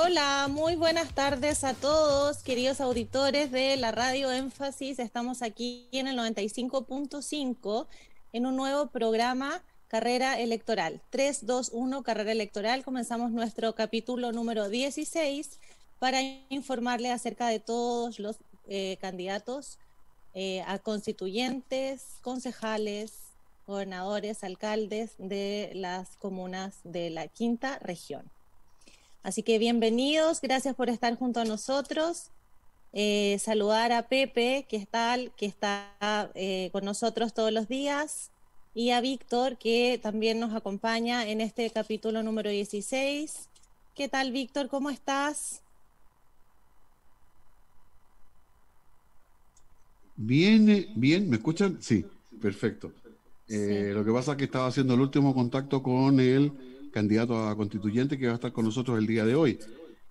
Hola, muy buenas tardes a todos, queridos auditores de la Radio Énfasis. Estamos aquí en el 95.5 en un nuevo programa Carrera Electoral. 321 Carrera Electoral. Comenzamos nuestro capítulo número 16 para informarle acerca de todos los candidatos a constituyentes, concejales, gobernadores, alcaldes de las comunas de la quinta región. Así que bienvenidos, gracias por estar junto a nosotros. Saludar a Pepe, que está con nosotros todos los días, y a Víctor, que también nos acompaña en este capítulo número 16. ¿Qué tal, Víctor? ¿Cómo estás? Bien, bien, ¿me escuchan? Sí, perfecto. Sí. Lo que pasa es que estaba haciendo el último contacto con el candidato a constituyente que va a estar con nosotros el día de hoy.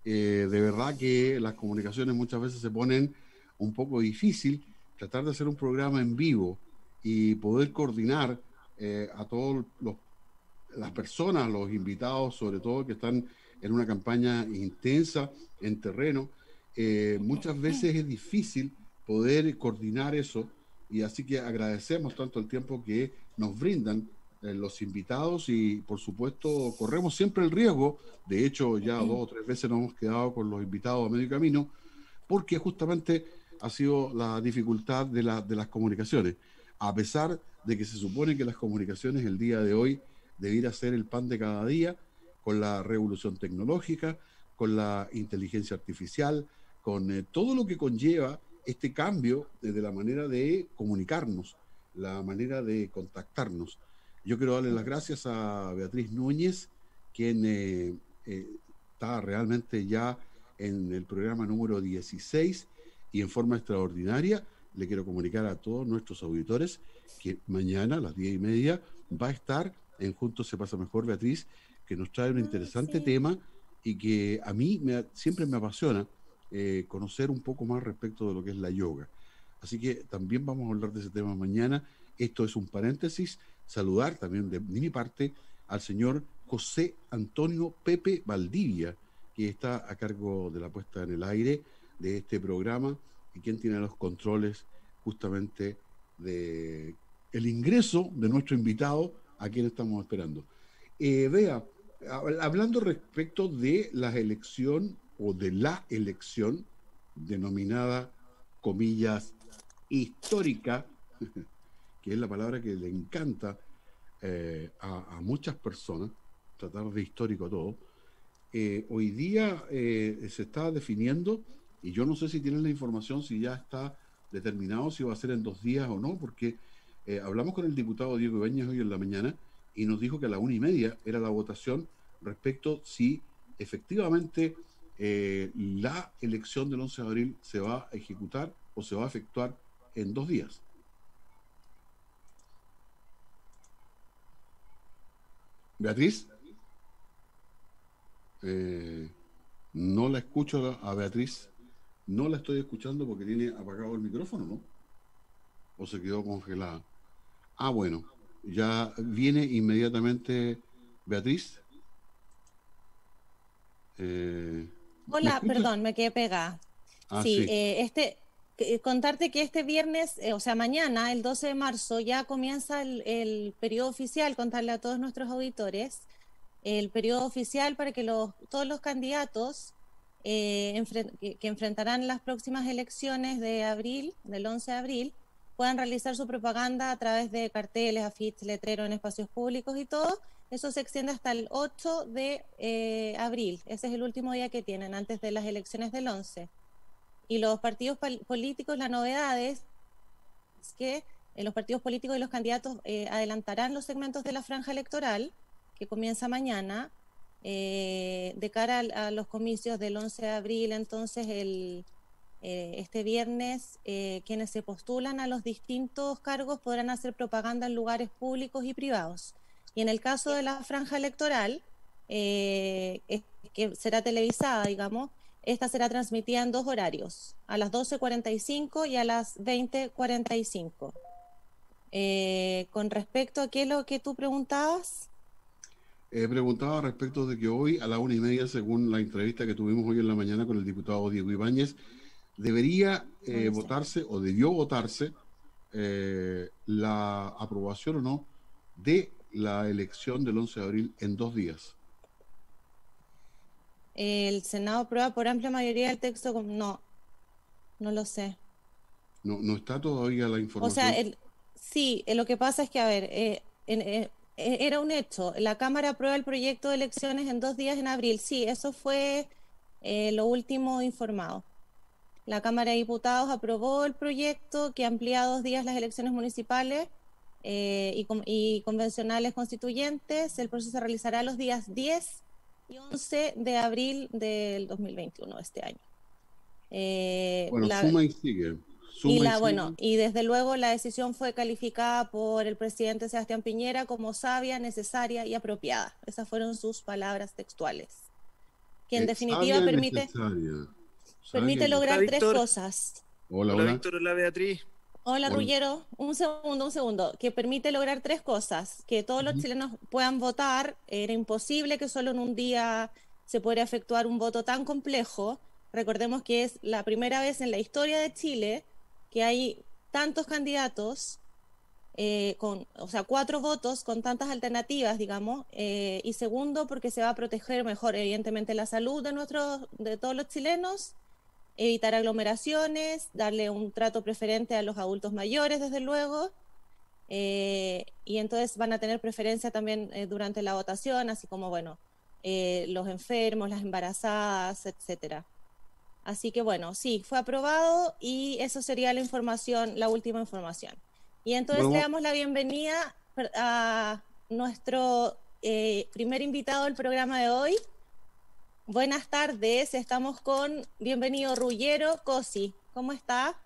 De verdad que las comunicaciones muchas veces se ponen un poco difícil. Tratar de hacer un programa en vivo y poder coordinar a todas las personas, los invitados, sobre todo que están en una campaña intensa en terreno, muchas veces es difícil poder coordinar eso, y así que agradecemos tanto el tiempo que nos brindan los invitados, y por supuesto corremos siempre el riesgo. De hecho, ya 2 o 3 veces nos hemos quedado con los invitados a medio camino porque justamente ha sido la dificultad de las comunicaciones, a pesar de que se supone que las comunicaciones el día de hoy debiera ser el pan de cada día, con la revolución tecnológica, con la inteligencia artificial, con todo lo que conlleva este cambio de la manera de comunicarnos, la manera de contactarnos. Yo quiero darle las gracias a Beatriz Núñez, quien está realmente ya en el programa número 16, y en forma extraordinaria le quiero comunicar a todos nuestros auditores que mañana a las 10:30 va a estar en Juntos se pasa mejor, Beatriz, que nos trae un Ah, interesante sí. tema y que a mí siempre me apasiona conocer un poco más respecto de lo que es la yoga. Así que también vamos a hablar de ese tema mañana. Esto es un paréntesis. Saludar también de mi parte al señor José Antonio Pepe Valdivia, que está a cargo de la puesta en el aire de este programa y quien tiene los controles justamente de el ingreso de nuestro invitado, a quien estamos esperando. Vea, hablando respecto de la elección o de la elección denominada, comillas, histórica, que es la palabra que le encanta a muchas personas, tratar de histórico todo. Hoy día se está definiendo, y yo no sé si tienen la información, si ya está determinado si va a ser en 2 días o no, porque hablamos con el diputado Diego Ibáñez hoy en la mañana y nos dijo que a la 1:30 era la votación respecto si efectivamente la elección del 11 de abril se va a ejecutar o se va a efectuar en 2 días. Beatriz, eh, no la escucho a Beatriz. No la estoy escuchando porque tiene apagado el micrófono, ¿no? ¿O se quedó congelada? Ah, bueno, ya viene inmediatamente Beatriz. Eh, ¿Me Hola, escuchas? perdón, me quedé pegada. Ah, Sí, sí. contarte que este viernes, o sea, mañana, el 12 de marzo, ya comienza el periodo oficial, contarle a todos nuestros auditores, el periodo oficial para que todos los candidatos que enfrentarán las próximas elecciones de abril, del 11 de abril, puedan realizar su propaganda a través de carteles, afiches, letreros en espacios públicos y todo. Eso se extiende hasta el 8 de abril. Ese es el último día que tienen antes de las elecciones del 11. Y los partidos políticos, la novedad es que los partidos políticos y los candidatos adelantarán los segmentos de la franja electoral, que comienza mañana, de cara a los comicios del 11 de abril. Entonces, este viernes, quienes se postulan a los distintos cargos podrán hacer propaganda en lugares públicos y privados. Y en el caso de la franja electoral, que será televisada, digamos, esta será transmitida en dos horarios, a las 12:45 y a las 20:45. Con respecto a qué es lo que tú preguntabas. Preguntaba respecto de que hoy a la 1:30, según la entrevista que tuvimos hoy en la mañana con el diputado Diego Ibáñez, debería No lo sé. votarse o debió votarse la aprobación o no de la elección del 11 de abril en 2 días. El Senado aprueba por amplia mayoría el texto. No, no lo sé. No, no está todavía la O sea, información. sí, lo que pasa es que, a ver, era un hecho. La Cámara aprueba el proyecto de elecciones en 2 días en abril. Sí, eso fue lo último informado. La Cámara de Diputados aprobó el proyecto que amplía 2 días las elecciones municipales y convencionales constituyentes. El proceso se realizará los días 10 y 11 de abril del 2021, este año. Bueno, suma y sigue. Suma y Bueno, sigue. y desde luego la decisión fue calificada por el presidente Sebastián Piñera como sabia, necesaria y apropiada. Esas fueron sus palabras textuales, que en definitiva Sabia y necesaria. Sabia permite y lograr Hola, tres Víctor. cosas. Hola, Hola, hola. Víctor. Hola, Beatriz. Hola, Hola. Rullero, un segundo, que permite lograr tres cosas, que todos los chilenos puedan votar. Era imposible que solo en un día se pudiera efectuar un voto tan complejo. Recordemos que es la primera vez en la historia de Chile que hay tantos candidatos, o sea, 4 votos con tantas alternativas, digamos, y segundo, porque se va a proteger mejor, evidentemente, la salud de todos los chilenos, evitar aglomeraciones, darle un trato preferente a los adultos mayores, desde luego, y entonces van a tener preferencia también durante la votación, así como, bueno, los enfermos, las embarazadas, etcétera. Así que bueno, sí, fue aprobado y eso sería la información, la última información. Y entonces le Bueno, damos la bienvenida a nuestro primer invitado del programa de hoy. Buenas tardes, estamos con, bienvenido Rullero Cosi. ¿Cómo está?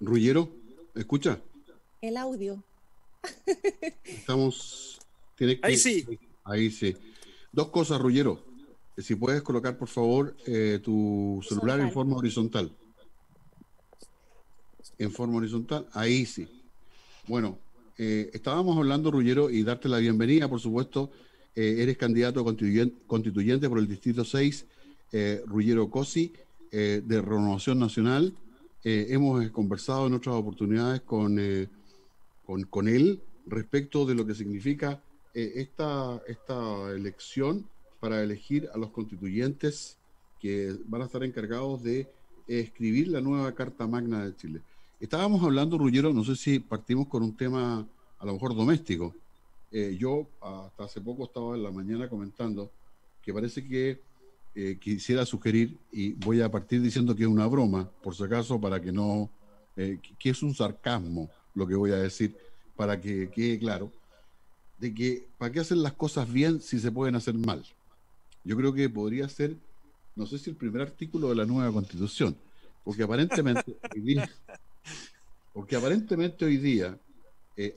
Rullero, ¿escucha? El audio. Estamos. Tienes Ahí que. sí. Ahí sí. Dos cosas, Rullero. Si puedes colocar, por favor, tu celular en Horizontal. forma horizontal. En forma horizontal, ahí sí. Bueno, estábamos hablando, Rullero, y darte la bienvenida, por supuesto. Eres candidato constituyente por el Distrito 6, Rullero Cosi, de Renovación Nacional. Hemos conversado en otras oportunidades con él respecto de lo que significa esta elección para elegir a los constituyentes que van a estar encargados de escribir la nueva Carta Magna de Chile. Estábamos hablando, Rullero, no sé si partimos con un tema a lo mejor doméstico. Yo hasta hace poco estaba en la mañana comentando que parece que quisiera sugerir, y voy a partir diciendo que es una broma, por si acaso, para que no, que es un sarcasmo lo que voy a decir, para que quede claro, de que para qué hacer las cosas bien si se pueden hacer mal. Yo creo que podría ser, no sé si el primer artículo de la nueva Constitución, porque aparentemente hoy día,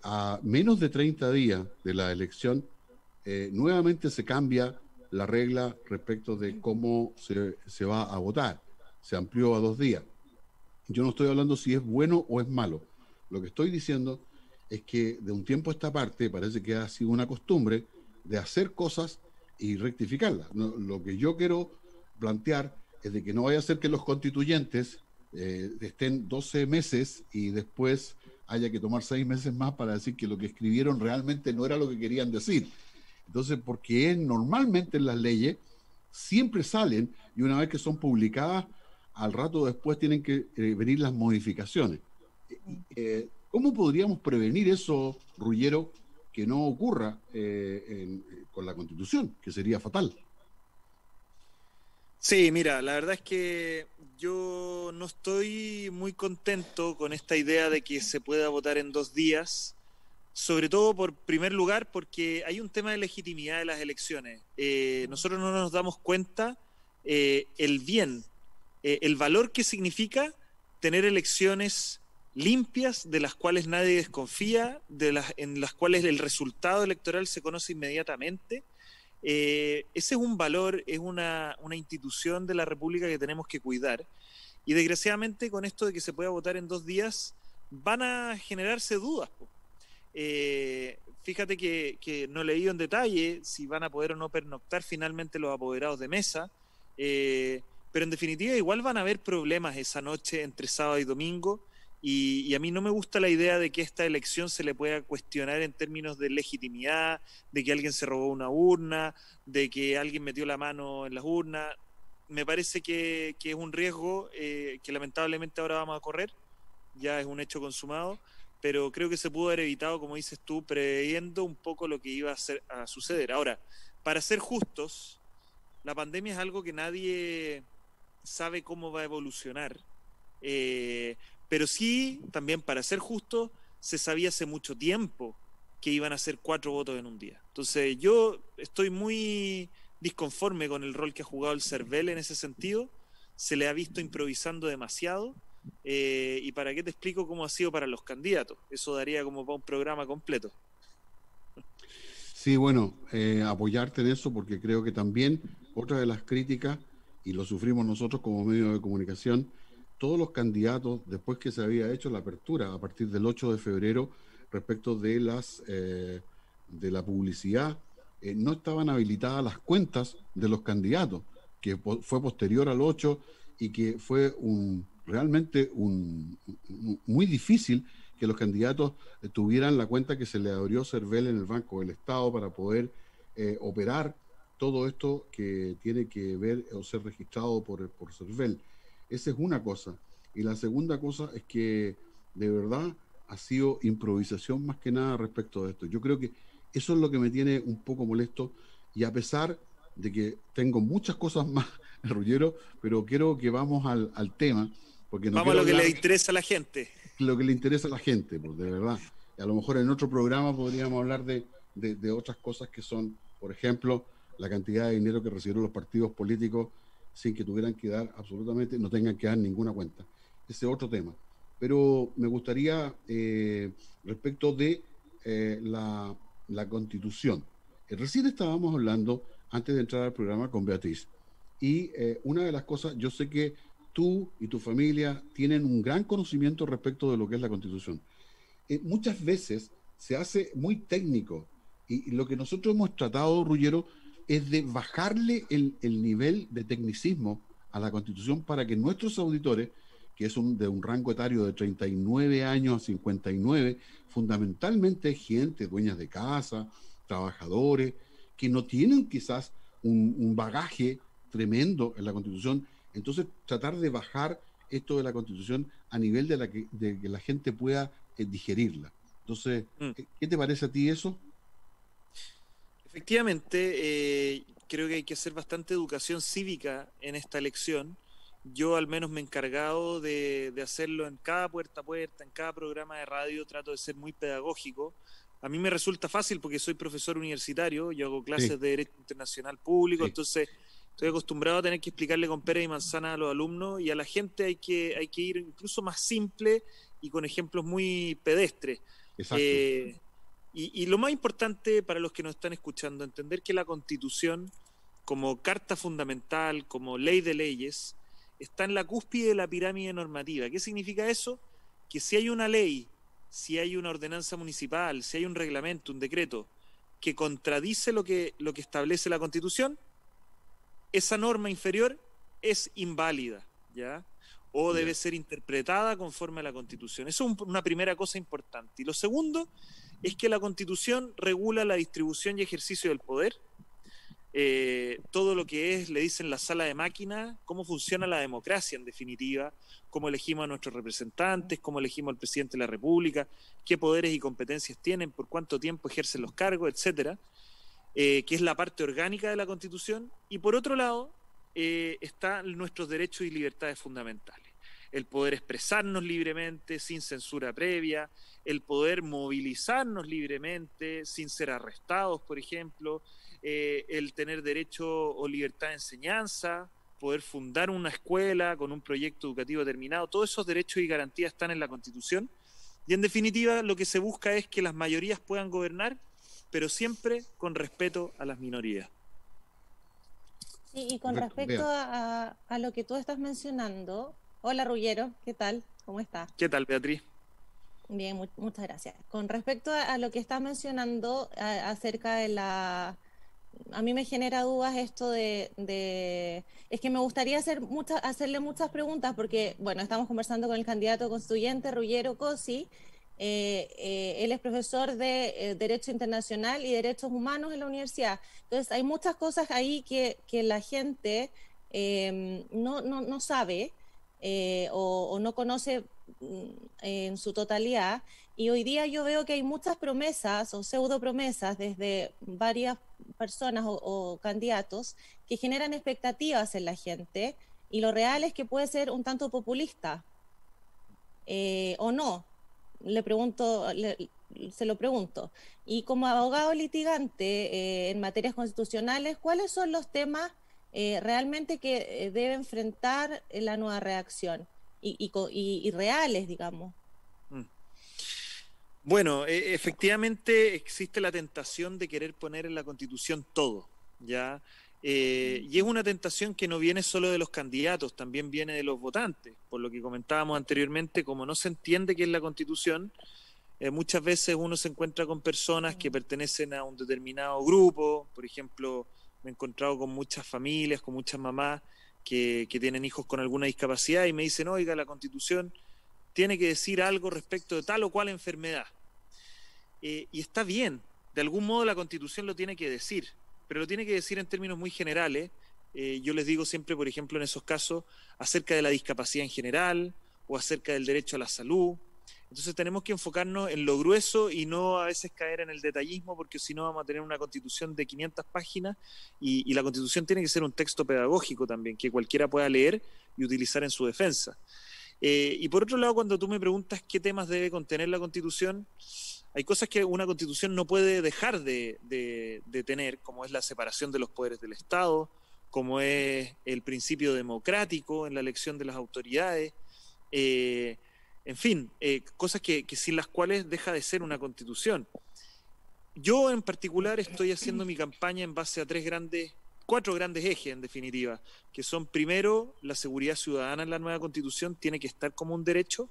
a menos de 30 días de la elección, nuevamente se cambia la regla respecto de cómo se va a votar. Se amplió a 2 días. Yo no estoy hablando si es bueno o es malo. Lo que estoy diciendo es que de un tiempo a esta parte parece que ha sido una costumbre de hacer cosas y rectificarlas. No, lo que yo quiero plantear es de que no vaya a ser que los constituyentes estén 12 meses y después haya que tomar 6 meses más para decir que lo que escribieron realmente no era lo que querían decir. Entonces, porque normalmente en las leyes siempre salen y una vez que son publicadas, al rato después tienen que venir las modificaciones. ¿Cómo podríamos prevenir eso, Rullero, que no ocurra con la Constitución, que sería fatal? Sí, mira, la verdad es que yo no estoy muy contento con esta idea de que se pueda votar en 2 días, sobre todo por primer lugar porque hay un tema de legitimidad de las elecciones. Nosotros no nos damos cuenta el bien, el valor que significa tener elecciones limpias, de las cuales nadie desconfía, en las cuales el resultado electoral se conoce inmediatamente. Ese es un valor, es una institución de la República que tenemos que cuidar. Y desgraciadamente con esto de que se pueda votar en 2 días, van a generarse dudas. Fíjate que no he leído en detalle si van a poder o no pernoctar finalmente los apoderados de mesa, pero en definitiva igual van a haber problemas esa noche entre sábado y domingo, y a mí no me gusta la idea de que esta elección se le pueda cuestionar en términos de legitimidad, de que alguien se robó una urna, de que alguien metió la mano en las urnas. Me parece que es un riesgo que lamentablemente ahora vamos a correr, ya es un hecho consumado, pero creo que se pudo haber evitado, como dices tú, previendo un poco lo que iba a suceder. Ahora, para ser justos, la pandemia es algo que nadie sabe cómo va a evolucionar, pero sí, también para ser justos, se sabía hace mucho tiempo que iban a ser 4 votos en un día. Entonces yo estoy muy disconforme con el rol que ha jugado el CERVEL en ese sentido. Se le ha visto improvisando demasiado, y para qué te explico cómo ha sido para los candidatos. Eso daría como para un programa completo. Sí, bueno, apoyarte en eso porque creo que también otra de las críticas, y lo sufrimos nosotros como medio de comunicación, todos los candidatos, después que se había hecho la apertura a partir del 8 de febrero respecto de de la publicidad, no estaban habilitadas las cuentas de los candidatos, que fue posterior al 8 y que fue realmente muy difícil que los candidatos tuvieran la cuenta que se le abrió CERVEL en el Banco del Estado para poder operar todo esto que tiene que ver o ser registrado por CERVEL. Esa es una cosa. Y la segunda cosa es que de verdad ha sido improvisación más que nada respecto de esto. Yo creo que eso es lo que me tiene un poco molesto, y a pesar de que tengo muchas cosas más, Ruggiero, pero quiero que vamos al tema, porque no Vamos a quiero lo que hablar le interesa a la gente. lo que le interesa a la gente, pues de verdad. A lo mejor en otro programa podríamos hablar de otras cosas que son, por ejemplo, la cantidad de dinero que recibieron los partidos políticos sin que tuvieran que dar absolutamente, no tengan que dar ninguna cuenta. Ese es otro tema. Pero me gustaría, respecto de la Constitución. Recién estábamos hablando, antes de entrar al programa, con Beatriz. Y una de las cosas, yo sé que tú y tu familia tienen un gran conocimiento respecto de lo que es la Constitución. Muchas veces se hace muy técnico, y lo que nosotros hemos tratado, Ruggiero, es de bajarle el nivel de tecnicismo a la Constitución para que nuestros auditores, que es de un rango etario de 39 años a 59, fundamentalmente gente, dueñas de casa, trabajadores, que no tienen quizás un bagaje tremendo en la Constitución. Entonces, tratar de bajar esto de la Constitución a nivel de que la gente pueda digerirla. Entonces, ¿qué te parece a ti eso? Efectivamente, creo que hay que hacer bastante educación cívica en esta elección. Yo al menos me he encargado de hacerlo en cada puerta a puerta, en cada programa de radio, trato de ser muy pedagógico. A mí me resulta fácil porque soy profesor universitario, yo hago clases Sí, de Derecho Internacional Público, sí, entonces estoy acostumbrado a tener que explicarle con pera y manzana a los alumnos, y a la gente hay que ir incluso más simple y con ejemplos muy pedestres. exacto. Eh, y lo más importante para los que nos están escuchando, entender que la Constitución, como carta fundamental, como ley de leyes, está en la cúspide de la pirámide normativa. ¿Qué significa eso? Que si hay una ley, si hay una ordenanza municipal, si hay un reglamento, un decreto, que contradice lo que establece la Constitución, esa norma inferior es inválida, ¿ya? O debe Ya. ser interpretada conforme a la Constitución. Eso es una primera cosa importante. Y lo segundo es que la Constitución regula la distribución y ejercicio del poder, todo lo que es, le dicen, la sala de máquinas, cómo funciona la democracia en definitiva, cómo elegimos a nuestros representantes, cómo elegimos al presidente de la República, qué poderes y competencias tienen, por cuánto tiempo ejercen los cargos, etcétera, que es la parte orgánica de la Constitución. Y por otro lado, están nuestros derechos y libertades fundamentales. El poder expresarnos libremente, sin censura previa, el poder movilizarnos libremente, sin ser arrestados, por ejemplo, el tener derecho o libertad de enseñanza, poder fundar una escuela con un proyecto educativo determinado. Todos esos derechos y garantías están en la Constitución. Y en definitiva, lo que se busca es que las mayorías puedan gobernar, pero siempre con respeto a las minorías. Sí, y con Correcto. respecto Vea. a lo que tú estás mencionando, hola Ruggiero, ¿qué tal? ¿Cómo está? ¿Qué tal, Beatriz? Bien, muchas gracias. Con respecto a lo que estás mencionando acerca de la... A mí me genera dudas esto es que me gustaría hacerle muchas preguntas porque, bueno, estamos conversando con el candidato constituyente, Ruggero Cosi. Él es profesor de Derecho Internacional y Derechos Humanos en la universidad. Entonces, hay muchas cosas ahí que la gente no sabe o no conoce en su totalidad. Y hoy día yo veo que hay muchas promesas o pseudo promesas desde varias personas o candidatos que generan expectativas en la gente y lo real es que puede ser un tanto populista o no. Se lo pregunto. Y como abogado litigante en materias constitucionales, ¿cuáles son los temas realmente que debe enfrentar la nueva redacción y reales, digamos? Bueno, efectivamente existe la tentación de querer poner en la Constitución todo, ¿ya? Y es una tentación que no viene solo de los candidatos, también viene de los votantes. Por lo que comentábamos anteriormente, como no se entiende qué es la Constitución, muchas veces uno se encuentra con personas que pertenecen a un determinado grupo. Por ejemplo, me he encontrado con muchas familias, con muchas mamás que tienen hijos con alguna discapacidad y me dicen, oiga, la Constitución tiene que decir algo respecto de tal o cual enfermedad. Y está bien, de algún modo la Constitución lo tiene que decir, pero lo tiene que decir en términos muy generales. Yo les digo siempre, por ejemplo, en esos casos, acerca de la discapacidad en general o acerca del derecho a la salud. Entonces tenemos que enfocarnos en lo grueso y no a veces caer en el detallismo, porque si no vamos a tener una Constitución de 500 páginas y la Constitución tiene que ser un texto pedagógico también, que cualquiera pueda leer y utilizar en su defensa. Y por otro lado, cuando tú me preguntas qué temas debe contener la Constitución, hay cosas que una Constitución no puede dejar de tener, como es la separación de los poderes del Estado, como es el principio democrático en la elección de las autoridades, en fin, cosas que sin las cuales deja de ser una Constitución. Yo en particular estoy haciendo mi campaña en base a cuatro grandes ejes, en definitiva, que son, primero, la seguridad ciudadana en la nueva Constitución tiene que estar como un derecho.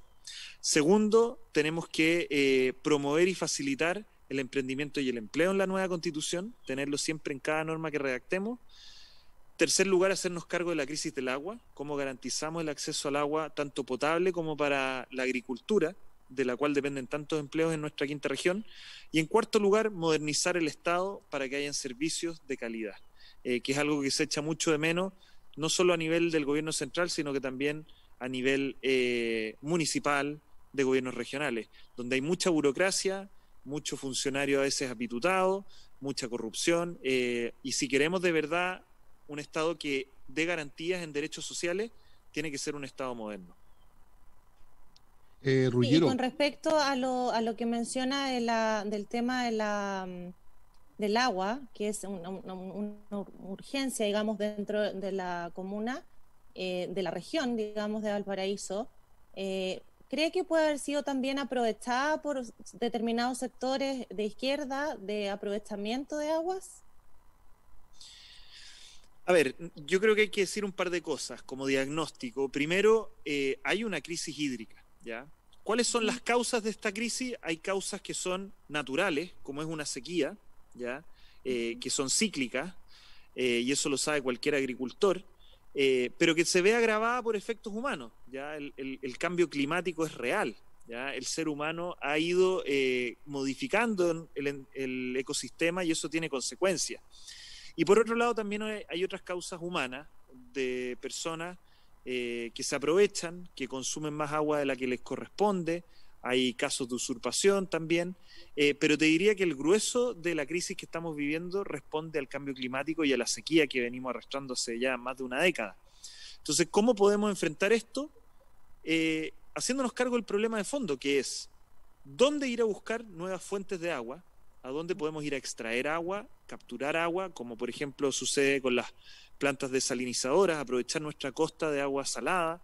Segundo, tenemos que promover y facilitar el emprendimiento y el empleo en la nueva Constitución, tenerlo siempre en cada norma que redactemos. Tercer lugar, hacernos cargo de la crisis del agua, cómo garantizamos el acceso al agua tanto potable como para la agricultura, de la cual dependen tantos empleos en nuestra quinta región. Y en cuarto lugar, modernizar el Estado para que hayan servicios de calidad, que es algo que se echa mucho de menos, no solo a nivel del gobierno central, sino que también a nivel municipal, de gobiernos regionales, donde hay mucha burocracia, mucho funcionario a veces apitutado, mucha corrupción, y si queremos de verdad un Estado que dé garantías en derechos sociales, tiene que ser un Estado moderno. Y con respecto a lo que menciona del tema del agua, que es una urgencia, digamos, dentro de la comuna, de la región, digamos, de Valparaíso, ¿cree que puede haber sido también aprovechada por determinados sectores de izquierda de aprovechamiento de aguas? A ver, yo creo que hay que decir un par de cosas como diagnóstico. Primero, hay una crisis hídrica, ¿ya? ¿Cuáles son las causas de esta crisis? Hay causas que son naturales, como es una sequía, ¿ya? Que son cíclicas, y eso lo sabe cualquier agricultor, pero que se ve agravada por efectos humanos, ¿ya? El cambio climático es real, ¿ya? El ser humano ha ido modificando el ecosistema y eso tiene consecuencias. Y por otro lado también hay otras causas humanas de personas que se aprovechan, que consumen más agua de la que les corresponde. Hay casos de usurpación también, pero te diría que el grueso de la crisis que estamos viviendo responde al cambio climático y a la sequía que venimos arrastrando hace ya más de una década. Entonces, ¿cómo podemos enfrentar esto? Haciéndonos cargo del problema de fondo, que es dónde ir a buscar nuevas fuentes de agua, a dónde podemos ir a extraer agua, capturar agua, como por ejemplo sucede con las plantas desalinizadoras, aprovechar nuestra costa de agua salada,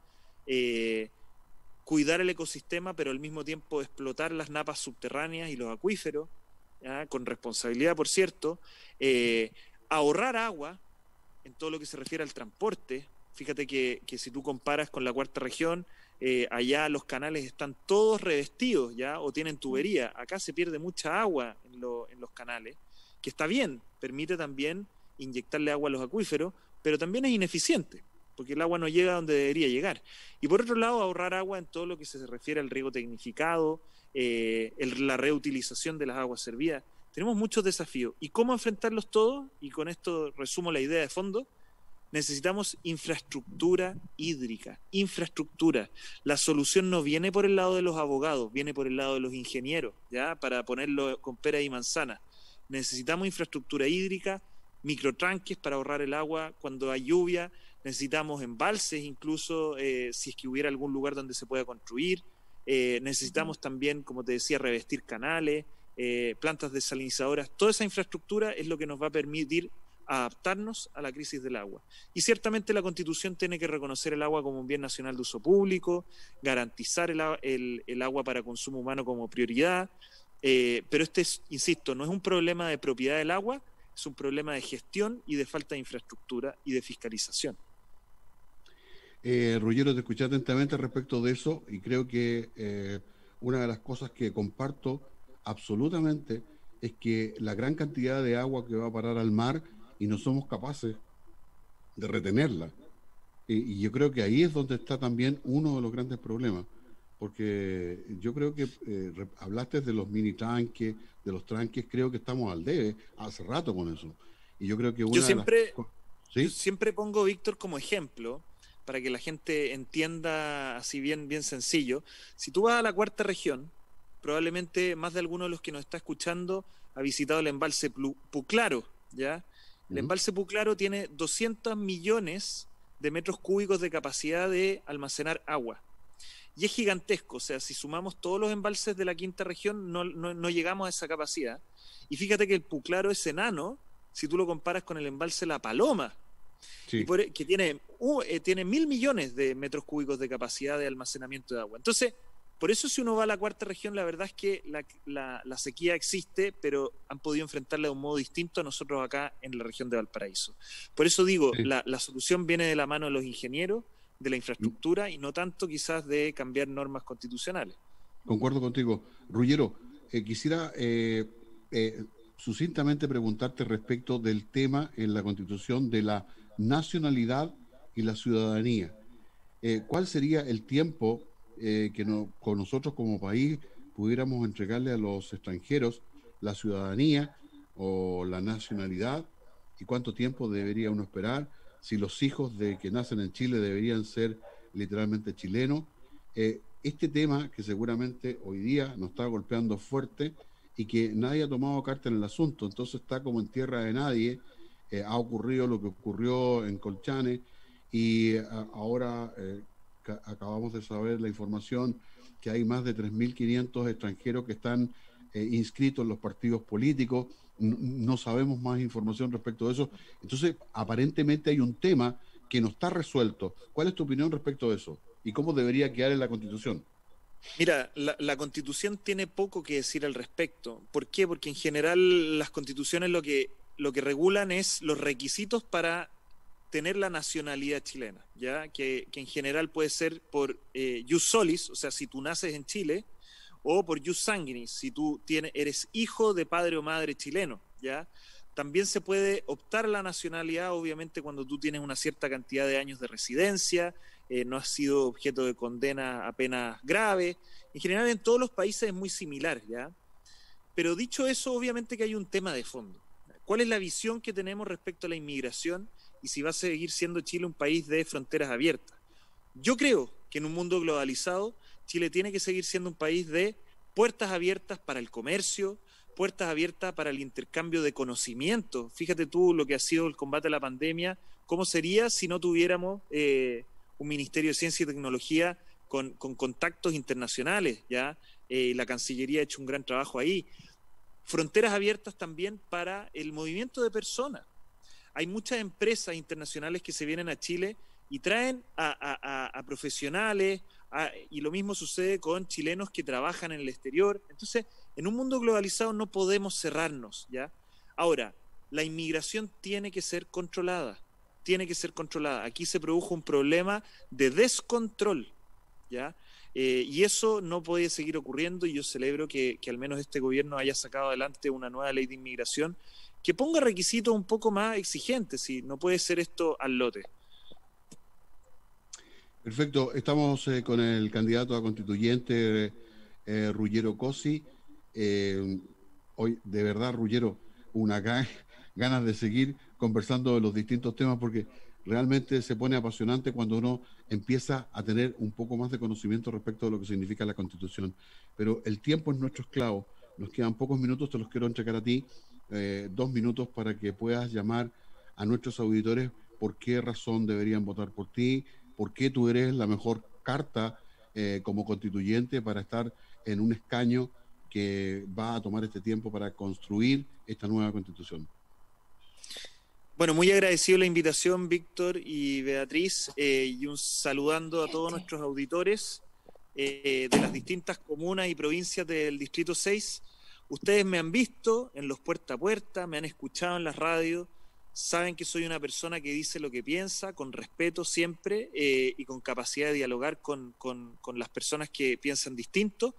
cuidar el ecosistema, pero al mismo tiempo explotar las napas subterráneas y los acuíferos, ¿ya? Con responsabilidad, por cierto, ahorrar agua en todo lo que se refiere al transporte. Fíjate que si tú comparas con la cuarta región, allá los canales están todos revestidos, ¿ya? O tienen tubería. Acá se pierde mucha agua en los canales, que está bien, permite también inyectarle agua a los acuíferos, pero también es ineficiente, porque el agua no llega a donde debería llegar. Y por otro lado, ahorrar agua en todo lo que se refiere al riego tecnificado, la reutilización de las aguas servidas. Tenemos muchos desafíos. ¿Y cómo enfrentarlos todos? Y con esto resumo la idea de fondo. Necesitamos infraestructura hídrica, infraestructura. La solución no viene por el lado de los abogados, viene por el lado de los ingenieros, ¿ya? Para ponerlo con pera y manzana. Necesitamos infraestructura hídrica, microtranques para ahorrar el agua cuando hay lluvia, necesitamos embalses incluso, si es que hubiera algún lugar donde se pueda construir, necesitamos también, como te decía, revestir canales, plantas desalinizadoras. Toda esa infraestructura es lo que nos va a permitir adaptarnos a la crisis del agua. Y ciertamente la Constitución tiene que reconocer el agua como un bien nacional de uso público, garantizar el agua para consumo humano como prioridad, pero insisto, no es un problema de propiedad del agua, es un problema de gestión y de falta de infraestructura y de fiscalización. Ruggiero, te escuché atentamente respecto de eso y creo que una de las cosas que comparto absolutamente es que la gran cantidad de agua que va a parar al mar y no somos capaces de retenerla. Y yo creo que ahí es donde está también uno de los grandes problemas, porque yo creo que hablaste de los mini tanques, de los tranques, creo que estamos al debe hace rato con eso. Y yo creo que yo ¿Sí? siempre pongo, Víctor, como ejemplo, para que la gente entienda así bien sencillo. Si tú vas a la cuarta región, probablemente más de alguno de los que nos está escuchando ha visitado el embalse Puclaro, ¿ya? El embalse Puclaro tiene 200 millones de metros cúbicos de capacidad de almacenar agua. Y es gigantesco, o sea, si sumamos todos los embalses de la quinta región, no llegamos a esa capacidad. Y fíjate que el Puclaro es enano si tú lo comparas con el embalse La Paloma, Sí. que tiene 1.000 millones de metros cúbicos de capacidad de almacenamiento de agua. Entonces, por eso si uno va a la cuarta región, la verdad es que la sequía existe, pero han podido enfrentarla de un modo distinto a nosotros acá en la región de Valparaíso. Por eso digo, Sí. la solución viene de la mano de los ingenieros, de la infraestructura y no tanto quizás de cambiar normas constitucionales. Concuerdo contigo. Ruggiero, quisiera sucintamente preguntarte respecto del tema en la Constitución de la nacionalidad y la ciudadanía. ¿Cuál sería el tiempo con nosotros como país pudiéramos entregarle a los extranjeros la ciudadanía o la nacionalidad? ¿Y cuánto tiempo debería uno esperar? Si los hijos de que nacen en Chile deberían ser literalmente chilenos. Este tema que seguramente hoy día nos está golpeando fuerte y que nadie ha tomado carta en el asunto, entonces está como en tierra de nadie. Ha ocurrido lo que ocurrió en Colchane y ahora acabamos de saber la información que hay más de 3.500 extranjeros que están inscritos en los partidos políticos. No sabemos más información respecto de eso. Entonces, aparentemente hay un tema que no está resuelto. ¿Cuál es tu opinión respecto de eso? ¿Y cómo debería quedar en la Constitución? Mira, la Constitución tiene poco que decir al respecto. ¿Por qué? Porque en general las constituciones lo que regulan es los requisitos para tener la nacionalidad chilena, ¿ya? Que en general puede ser por jus solis, o sea, si tú naces en Chile, o por jus sanguinis, si tú eres hijo de padre o madre chileno, ¿ya? También se puede optar a la nacionalidad, obviamente, cuando tú tienes una cierta cantidad de años de residencia, no has sido objeto de condena a penas graves. En general, en todos los países es muy similar, ¿ya? Pero dicho eso, obviamente que hay un tema de fondo. ¿Cuál es la visión que tenemos respecto a la inmigración y si va a seguir siendo Chile un país de fronteras abiertas? Yo creo que en un mundo globalizado, Chile tiene que seguir siendo un país de puertas abiertas para el comercio, puertas abiertas para el intercambio de conocimiento. Fíjate tú lo que ha sido el combate a la pandemia, cómo sería si no tuviéramos un Ministerio de Ciencia y Tecnología con contactos internacionales, ¿ya? La Cancillería ha hecho un gran trabajo ahí. Fronteras abiertas también para el movimiento de personas. Hay muchas empresas internacionales que se vienen a Chile y traen a profesionales, y lo mismo sucede con chilenos que trabajan en el exterior. Entonces, en un mundo globalizado no podemos cerrarnos, ¿ya? Ahora, la inmigración tiene que ser controlada, tiene que ser controlada. Aquí se produjo un problema de descontrol, ¿ya? Y eso no puede seguir ocurriendo, y yo celebro que al menos este gobierno haya sacado adelante una nueva ley de inmigración que ponga requisitos un poco más exigentes, y no puede ser esto al lote. Perfecto, estamos con el candidato a constituyente Ruggero Cosi. Hoy, de verdad, Ruggero, ganas de seguir conversando de los distintos temas, porque realmente se pone apasionante cuando uno empieza a tener un poco más de conocimiento respecto de lo que significa la Constitución. Pero el tiempo es nuestro esclavo. Nos quedan pocos minutos, te los quiero entregar a ti, 2 minutos para que puedas llamar a nuestros auditores por qué razón deberían votar por ti, por qué tú eres la mejor carta como constituyente para estar en un escaño que va a tomar este tiempo para construir esta nueva Constitución. Bueno, muy agradecido la invitación, Víctor y Beatriz, y saludando a todos nuestros auditores de las distintas comunas y provincias del Distrito 6. Ustedes me han visto en los puerta a puerta, me han escuchado en las radios, saben que soy una persona que dice lo que piensa, con respeto siempre, y con capacidad de dialogar con las personas que piensan distinto.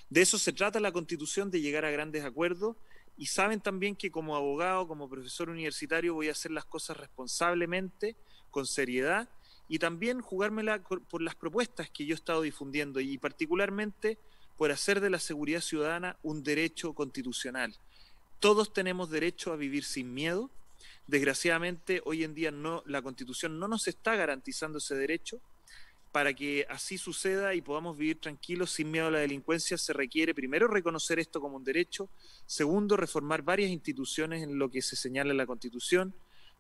De eso se trata la Constitución, de llegar a grandes acuerdos. Y saben también que como abogado, como profesor universitario, voy a hacer las cosas responsablemente, con seriedad, y también jugármela por las propuestas que yo he estado difundiendo, y particularmente por hacer de la seguridad ciudadana un derecho constitucional. Todos tenemos derecho a vivir sin miedo. Desgraciadamente, hoy en día la Constitución no nos está garantizando ese derecho. Para que así suceda y podamos vivir tranquilos sin miedo a la delincuencia, se requiere primero reconocer esto como un derecho, segundo, reformar varias instituciones en lo que se señala en la Constitución,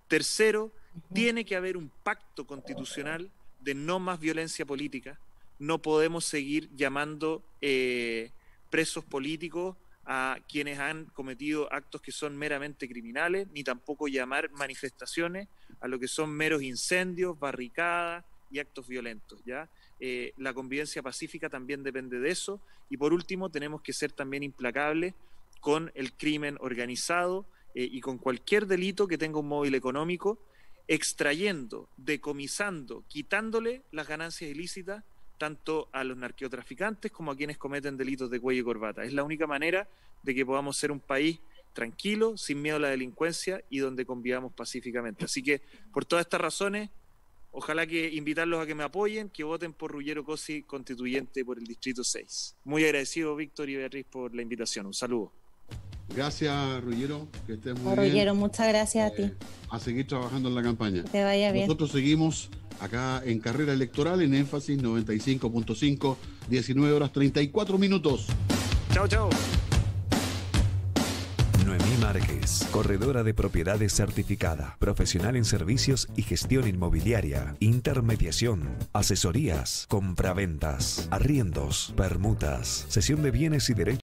tercero, tiene que haber un pacto constitucional de no más violencia política. No podemos seguir llamando presos políticos a quienes han cometido actos que son meramente criminales, ni tampoco llamar manifestaciones a lo que son meros incendios, barricadas y actos violentos, ¿ya? La convivencia pacífica también depende de eso. Y por último, tenemos que ser también implacables con el crimen organizado y con cualquier delito que tenga un móvil económico, extrayendo, decomisando, quitándole las ganancias ilícitas tanto a los narcotraficantes como a quienes cometen delitos de cuello y corbata. Es la única manera de que podamos ser un país tranquilo, sin miedo a la delincuencia y donde convivamos pacíficamente. Así que, por todas estas razones, ojalá que invitarlos a que me apoyen, que voten por Ruggero Cosi, constituyente por el Distrito 6. Muy agradecido, Víctor y Beatriz, por la invitación. Un saludo. Gracias, Ruggero, que estés muy bien. Ruggero, muchas gracias a ti. A seguir trabajando en la campaña. Que te vaya bien. Nosotros seguimos acá en Carrera Electoral, en Énfasis 95.5, 19:34. Chao, chao. Noemí Márquez, corredora de propiedades certificada, profesional en servicios y gestión inmobiliaria, intermediación, asesorías, compraventas, arriendos, permutas, cesión de bienes y derechos.